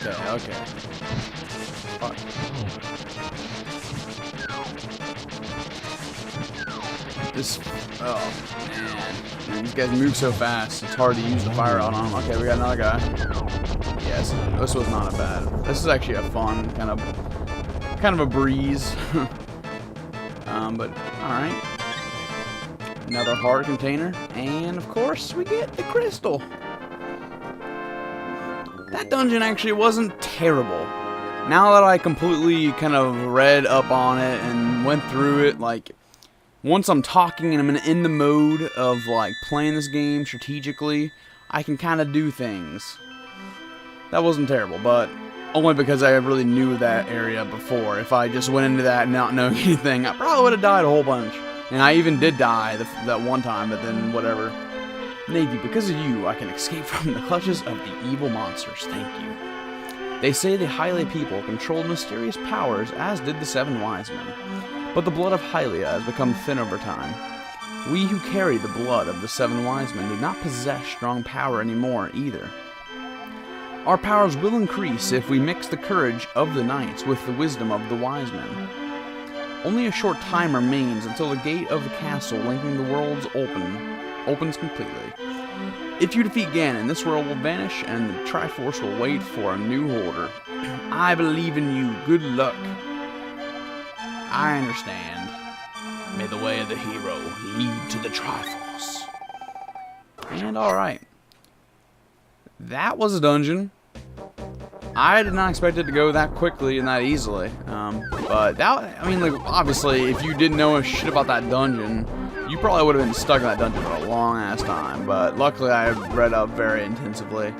Okay. Fuck. This, oh man, these guys move so fast. It's hard to use the fire on them. Okay, we got another guy. Yes, this was not a bad. This is actually a fun kind of a breeze. But all right. Another heart container, and of course we get the crystal. That dungeon actually wasn't terrible. Now that I completely kind of read up on it and went through it, like, once I'm talking and I'm in the mode of, like, playing this game strategically, I can kind of do things. That wasn't terrible, but only because I really knew that area before. If I just went into that not knowing anything, I probably would have died a whole bunch. And I even did die that one time, but then whatever. Navy, because of you, I can escape from the clutches of the evil monsters. Thank you. They say the Hylia people controlled mysterious powers, as did the 7 wise men. But the blood of Hylia has become thin over time. We who carry the blood of the 7 wise men do not possess strong power anymore either. Our powers will increase if we mix the courage of the knights with the wisdom of the wise men. Only a short time remains until the gate of the castle linking the worlds opens completely. If you defeat Ganon, this world will vanish and the Triforce will wait for a new holder. I believe in you. Good luck. I understand. May the way of the hero lead to the Triforce. And alright. That was a dungeon. I did not expect it to go that quickly and that easily. But that, I mean, like, obviously, if you didn't know shit about that dungeon, you probably would have been stuck in that dungeon for a long ass time. But luckily, I read up very intensively.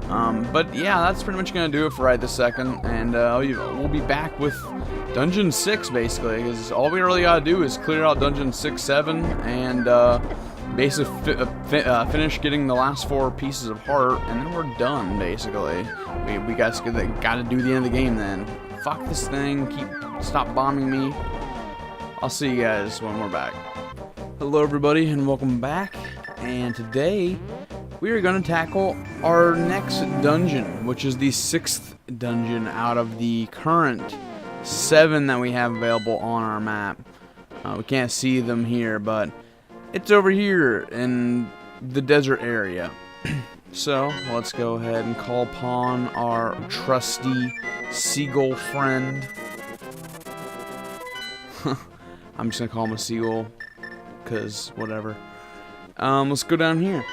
But yeah, that's pretty much gonna do it for right this second. And we'll be back with Dungeon 6 basically, because all we really gotta do is clear out Dungeon 6, 7, and basically finish getting the last 4 pieces of heart, and then we're done basically. We gotta do the end of the game then. Fuck this thing, stop bombing me. I'll see you guys when we're back. Hello everybody and welcome back, and today we are going to tackle our next dungeon, which is the 6th dungeon out of the current 7 that we have available on our map. We can't see them here, but it's over here in the desert area. So let's go ahead and call upon our trusty seagull friend. I'm just gonna call him a seagull, cause whatever. Let's go down here.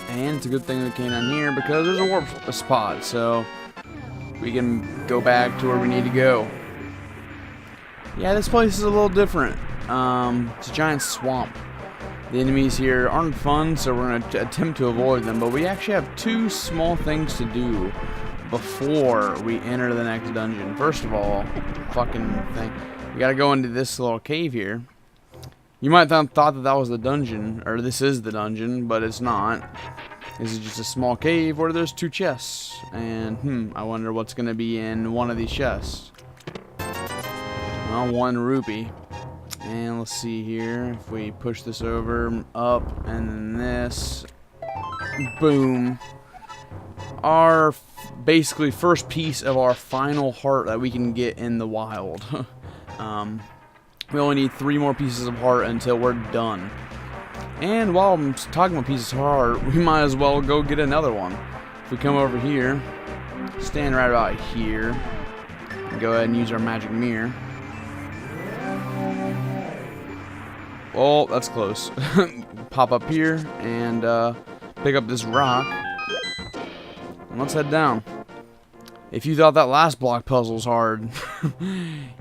And it's a good thing we came down here because there's a warp spot, so we can go back to where we need to go. Yeah, this place is a little different. It's a giant swamp. The enemies here aren't fun, so we're going to attempt to avoid them, but we actually have 2 small things to do before we enter the next dungeon. First of all, fucking thing, we got to go into this little cave here. You might have thought that was the dungeon, or this is the dungeon, but it's not. This is just a small cave where there's 2 chests, and I wonder what's going to be in one of these chests. Well, 1 rupee. And let's see here, if we push this over, up, and then this, boom. Our basically first piece of our final heart that we can get in the wild. We only need 3 more pieces of heart until we're done. And while I'm talking about pieces of heart, we might as well go get another one. If we come over here, stand right about here, and go ahead and use our magic mirror. Oh, that's close. Pop up here and pick up this rock. And let's head down. If you thought that last block puzzle was hard,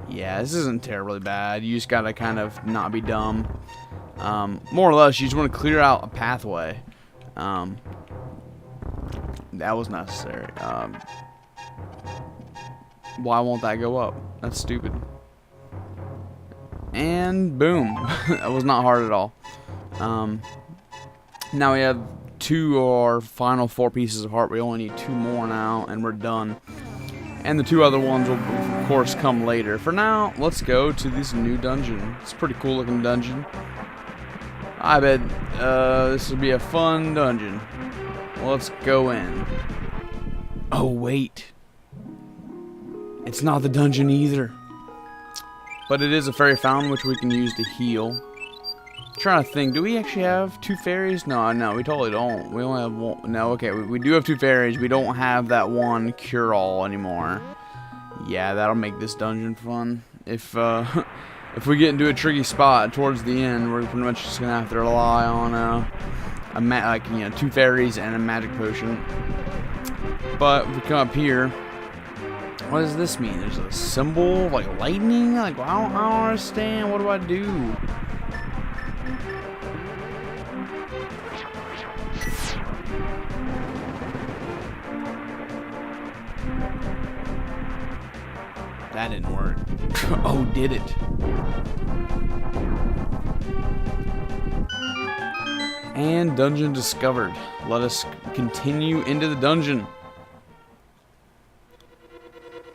yeah, this isn't terribly bad. You just gotta kind of not be dumb. More or less, you just want to clear out a pathway. That was necessary. Why won't that go up? That's stupid. And boom. That was not hard at all. Now we have 2 of our final 4 pieces of heart. We only need 2 more now, and we're done. And the 2 other ones will, of course, come later. For now, let's go to this new dungeon. It's a pretty cool looking dungeon. I bet this will be a fun dungeon. Let's go in. Oh, wait. It's not the dungeon either. But it is a fairy fountain which we can use to heal. I'm trying to think, do we actually have 2 fairies? No, we totally don't. We only have 1. No, okay, we do have 2 fairies. We don't have that one cure-all anymore. Yeah, that'll make this dungeon fun. If if we get into a tricky spot towards the end, we're pretty much just gonna have to rely on 2 fairies and a magic potion. But if we come up here, what does this mean? There's a symbol like lightning. Like I don't understand. What do I do? That didn't work. Oh, did it? And dungeon discovered. Let us continue into the dungeon.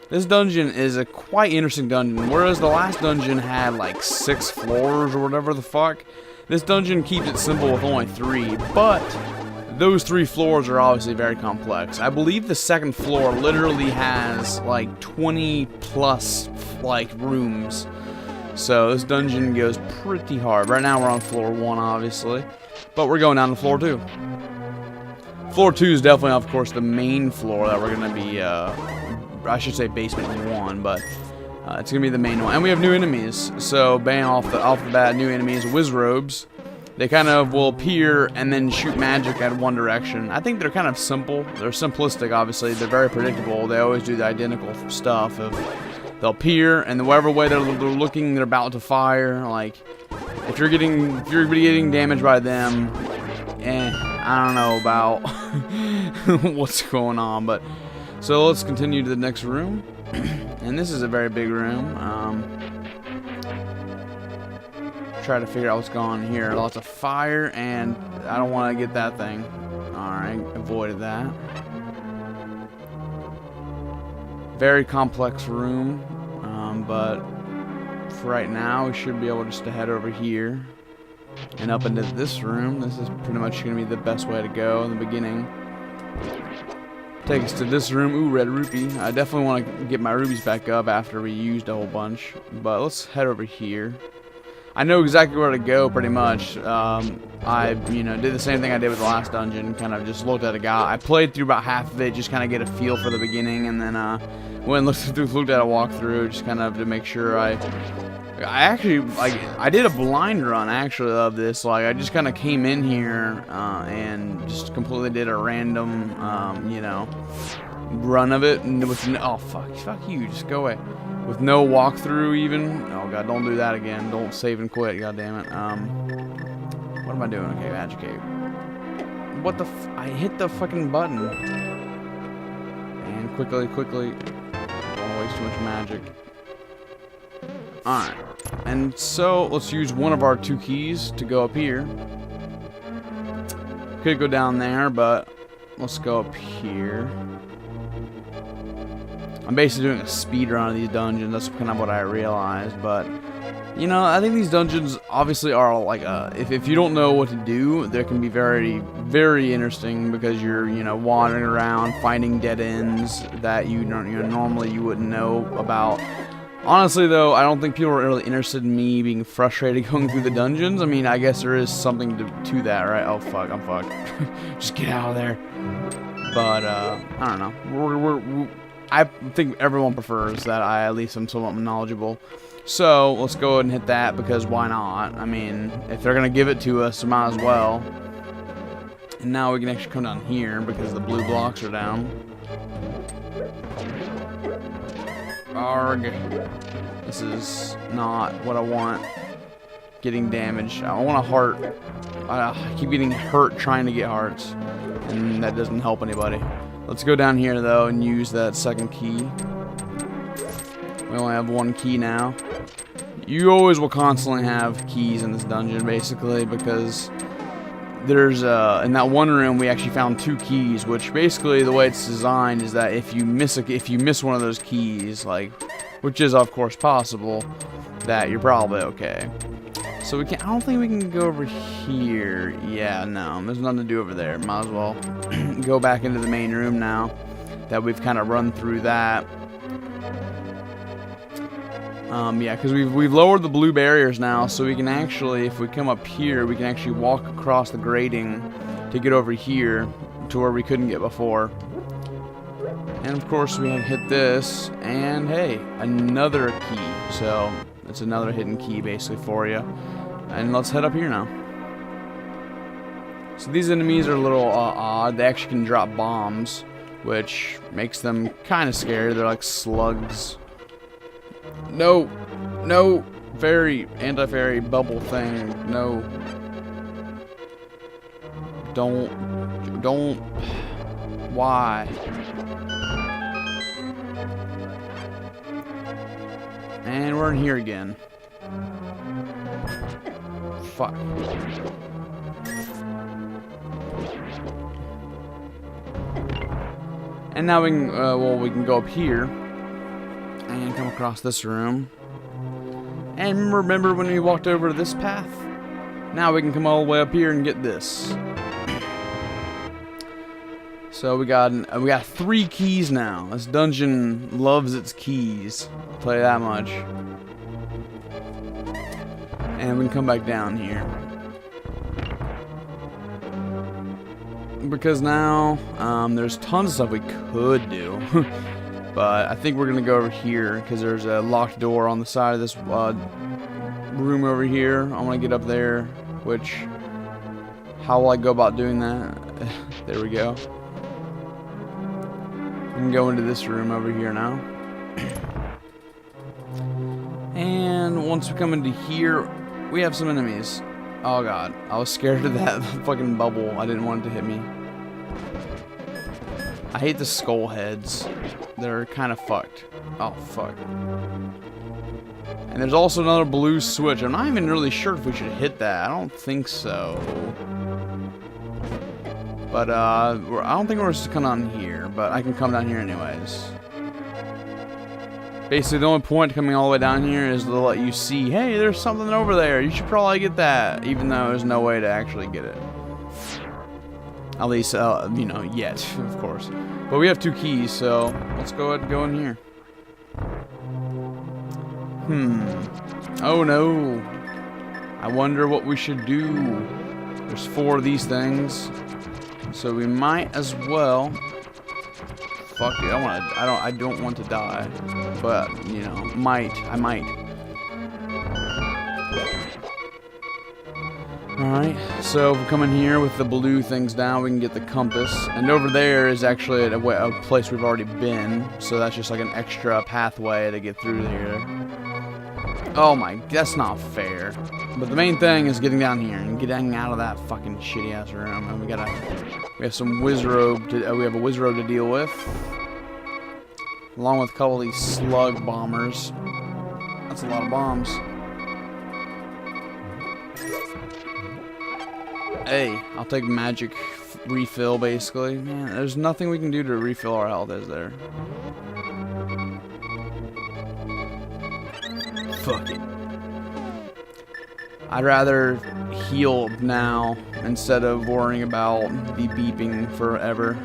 This dungeon is a quite interesting dungeon. Whereas the last dungeon had like 6 floors or whatever the fuck, this dungeon keeps it simple with only 3. But those 3 floors are obviously very complex. I believe the second floor literally has like 20 plus like rooms. So this dungeon goes pretty hard. Right now we're on floor 1 obviously, but we're going down to floor 2. Floor 2 is definitely of course the main floor that we're going to be, I should say basement 1, but it's going to be the main one. And we have new enemies. So bang off the bat, new enemies, Wizrobes. They kind of will appear and then shoot magic at one direction. I think they're kind of simple. They're simplistic, obviously. They're very predictable. They always do the identical stuff. They'll appear, and whatever way they're looking, they're about to fire. Like, if you're getting damaged by them, I don't know about what's going on. But so let's continue to the next room, and this is a very big room. Try to figure out what's going on here. Lots of fire, and I don't want to get that thing. Alright, avoided that. Very complex room, but for right now we should be able just to head over here and up into this room. This is pretty much going to be the best way to go in the beginning. Take us to this room. Ooh, red rupee. I definitely want to get my rubies back up after we used a whole bunch, but let's head over here. I know exactly where to go, pretty much. I, did the same thing I did with the last dungeon. Kind of just looked at a guy. I played through about half of it, just kind of get a feel for the beginning, and then went and looked at a walkthrough, just kind of to make sure I actually I did a blind run actually of this. Like I just kind of came in here and just completely did a random, run of it, and with fuck you, just go away. With no walkthrough even. Oh god, don't do that again. Don't save and quit, god damn it. What am I doing? Okay, magic cape. What the I hit the fucking button. And quickly. Don't waste too much magic. Alright. And so let's use one of our 2 keys to go up here. Could go down there, but let's go up here. I'm basically doing a speed run of these dungeons. That's kind of what I realized. But, I think these dungeons obviously are like, if you don't know what to do, they can be very, very interesting because you're, wandering around, finding dead ends that normally you wouldn't know about. Honestly, though, I don't think people are really interested in me being frustrated going through the dungeons. I mean, I guess there is something to that, right? Oh, fuck, I'm fucked. Just get out of there. But, I don't know. I think everyone prefers that I at least am somewhat knowledgeable. So, let's go ahead and hit that, because why not? I mean, if they're going to give it to us, might as well. And now we can actually come down here, because the blue blocks are down. Arg. This is not what I want. Getting damaged. I want a heart. I keep getting hurt trying to get hearts. And that doesn't help anybody. Let's go down here, though, and use that second key. We only have 1 key now. You always will constantly have keys in this dungeon, basically, because there's, in that one room, we actually found 2 keys, which basically the way it's designed is that if you miss one of those keys, like, which is, of course, possible, that you're probably okay. So I don't think we can go over here. Yeah, no, there's nothing to do over there. Might as well go back into the main room now. that we've kind of run through that. Yeah, because we've lowered the blue barriers now, so we can actually, if we come up here, we can actually walk across the grating to get over here to where we couldn't get before. And of course we have hit this, and hey, another key. So it's another hidden key basically for you. And let's head up here now. So these enemies are a little odd. They actually can drop bombs, which makes them kind of scary. They're like slugs. No, no, fairy, anti-fairy bubble thing. No, don't. Why? And we're in here again. Fuck. And now we can, well, we can go up here and come across this room. And remember when we walked over to this path? Now we can come all the way up here and get this. So we got 3 keys now. This dungeon loves its keys. I'll tell you that much. And we can come back down here. Because now there's tons of stuff we could do. But I think we're going to go over here because there's a locked door on the side of this room over here. I want to get up there, which, how will I go about doing that? There we go. We can go into this room over here now. And once we come into here, we have some enemies. Oh god, I was scared of that fucking bubble. I didn't want it to hit me. I hate the skull heads. They're kind of fucked. Oh, fuck. And there's also another blue switch. I'm not even really sure if we should hit that. I don't think so. But, I don't think we're supposed to come down here. But I can come down here anyways. Basically, the only point coming all the way down here is to let you see, hey, there's something over there. You should probably get that. Even though there's no way to actually get it. At least, you know, yet, of course. But we have 2 keys, so let's go ahead and go in here. Oh no. I wonder what we should do. There's 4 of these things. So we might as well. Fuck it. I don't want to die. But, you know, I might. Alright, so if we come in here with the blue things down, we can get the compass. And over there is actually a place we've already been. So that's just like an extra pathway to get through here. Oh my, that's not fair. But the main thing is getting down here and getting out of that fucking shitty ass room. And we have some wizrobe we have a wizrobe to deal with. Along with a couple of these slug bombers. That's a lot of bombs. Hey, I'll take magic refill, basically. Man, there's nothing we can do to refill our health, is there? Fuck it. I'd rather heal now instead of worrying about the beeping forever.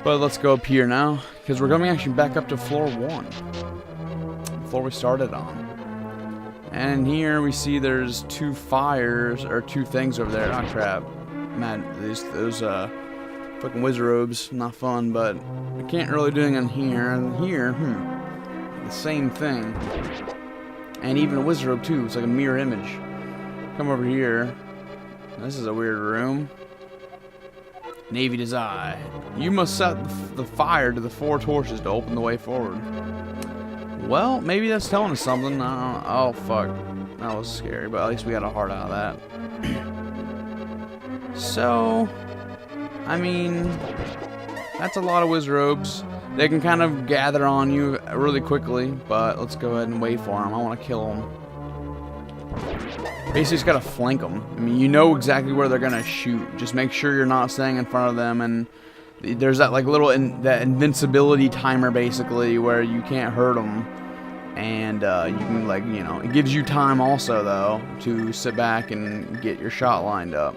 But let's go up here now, because we're coming actually back up to floor 1. The floor we started on. And here we see there's 2 fires, or 2 things over there. Oh crap. Man, those fucking wizrobes, not fun, but I can't really do anything on here. And here, the same thing. And even a wizrobe too, it's like a mirror image. Come over here. This is a weird room. Navy Desire. You must set the fire to the 4 torches to open the way forward. Well, maybe that's telling us something. I don't know. Oh, fuck. That was scary, but at least we got a heart out of that. So, I mean, that's a lot of wizrobes. They can kind of gather on you really quickly, but let's go ahead and wait for them. I want to kill them. Basically, just gotta flank them. I mean, you know exactly where they're gonna shoot. Just make sure you're not staying in front of them, and there's that like little that invincibility timer basically where you can't hurt them, and you can, like, you know, it gives you time also though to sit back and get your shot lined up.